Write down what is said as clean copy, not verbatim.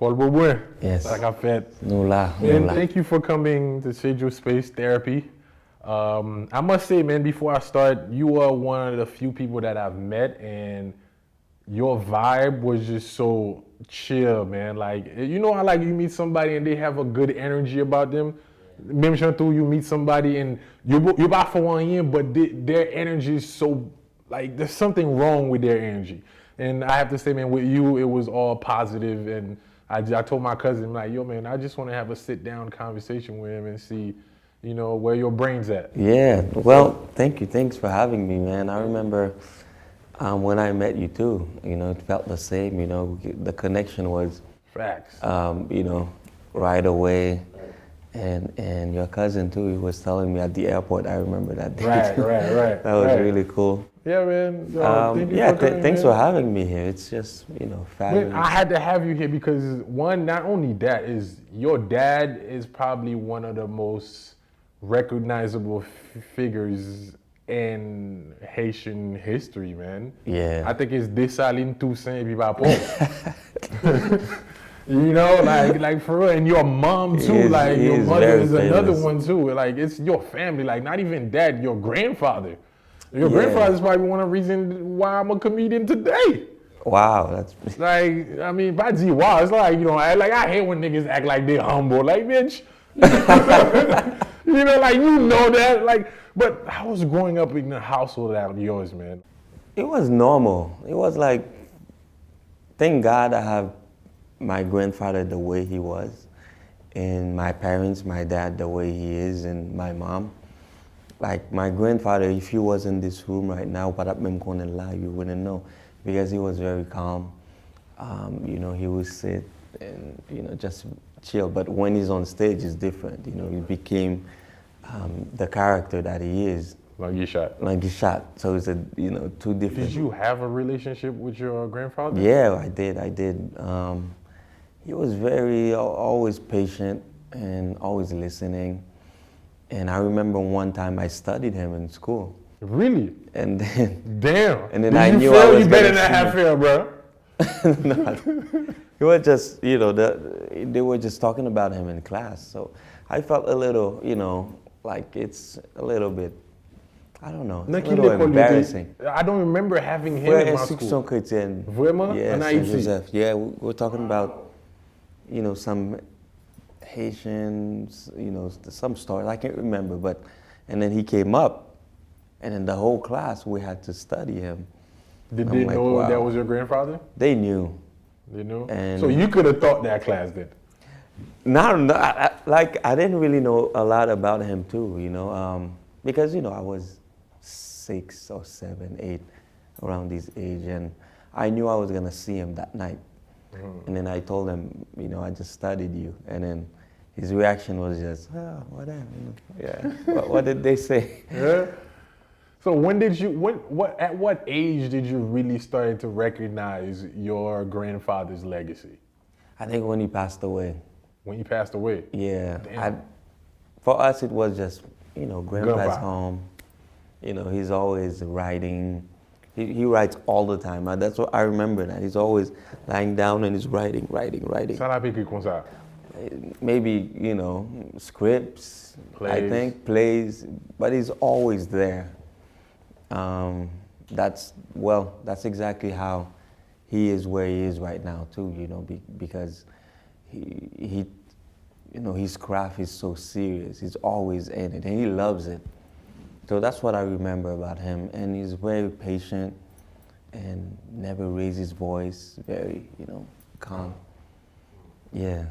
Paul Beaubrun. Yes. Rakafet. Nous là, Man, thank you for coming to Sejoe Space Therapy. I must say, man, before I start, you are one of the few people that I've met, and your vibe was just so chill, man. Like, you know how like you meet somebody and they have a good energy about them? Même chantou, you meet somebody and you're about for 1 year, but their energy is so, like, there's something wrong with their energy. And I have to say, man, with you, it was all positive. And I told my cousin, like, yo, man, I just want to have a sit-down conversation with him and see, you know, where your brain's at. Yeah, well, thank you. Thanks for having me, man. I remember when I met you too, you know, it felt the same, you know, the connection was, Facts. you know, right away. And your cousin too, he was telling me at the airport, I remember that day. Right. That was really cool. Yeah, man. Thanks for having me here. It's just, you know, fabulous. Man, I had to have you here because one, not only that, is your dad is probably one of the most recognizable figures in Haitian history, man. Yeah. I think it's Dessalines Toussaint Vivapo. You know, like for real, and your mom too, your mother is another one too. Like, it's your family, like not even dad, your grandfather. Your grandfather's probably one of the reasons why I'm a comedian today. Wow, that's like, I mean, wow, it's like, you know, like I hate when niggas act like they're humble, like, bitch. You know, like, you know that, like, but I was growing up in a household out of yours, man. It was normal. It was like, thank God I have my grandfather the way he was, and my parents, my dad the way he is, and my mom. Like my grandfather, if he was in this room right now, you wouldn't know, because he was very calm. You know, he would sit and, you know, just chill. But when he's on stage, it's different. You know, he became the character that he is. Languichatte. So it's you know, two different. Did you have a relationship with your grandfather? Yeah, I did. He was always patient and always listening. And I remember one time I studied him in school. Really? And then, damn. And then Did I you knew feel I was you better than have failed, bro? No, it was just, you know, they were just talking about him in class. So I felt a little, you know, like it's a little bit, I don't know, it's a little embarrassing. I don't remember having him in my school. Vraiment? Yeah, Saint-Joseph. Yeah, we're talking about, you know, some Haitians, you know, some stories, I can't remember, but, and then he came up, and in the whole class, we had to study him. Did they know that was your grandfather? They knew. They knew? And so you could have thought that class did? I didn't really know a lot about him too, you know, because, you know, I was 6 or 7, 8, around this age, and I knew I was gonna see him that night. And then I told him, you know, I just studied you. And then his reaction was just, oh, whatever. Yeah. What did they say? Yeah. So when did you, at what age did you really start to recognize your grandfather's legacy? I think when he passed away. When he passed away? Yeah. For us, it was just, you know, grandpa's home. You know, he's always writing. He writes all the time. That's what I remember. That he's always lying down and he's writing. Maybe, you know, scripts, I think, plays, but he's always there. That's exactly how he is where he is right now too, you know, because he, you know, his craft is so serious. He's always in it and he loves it. So that's what I remember about him. And he's very patient and never raised his voice, very, you know, calm. Yeah.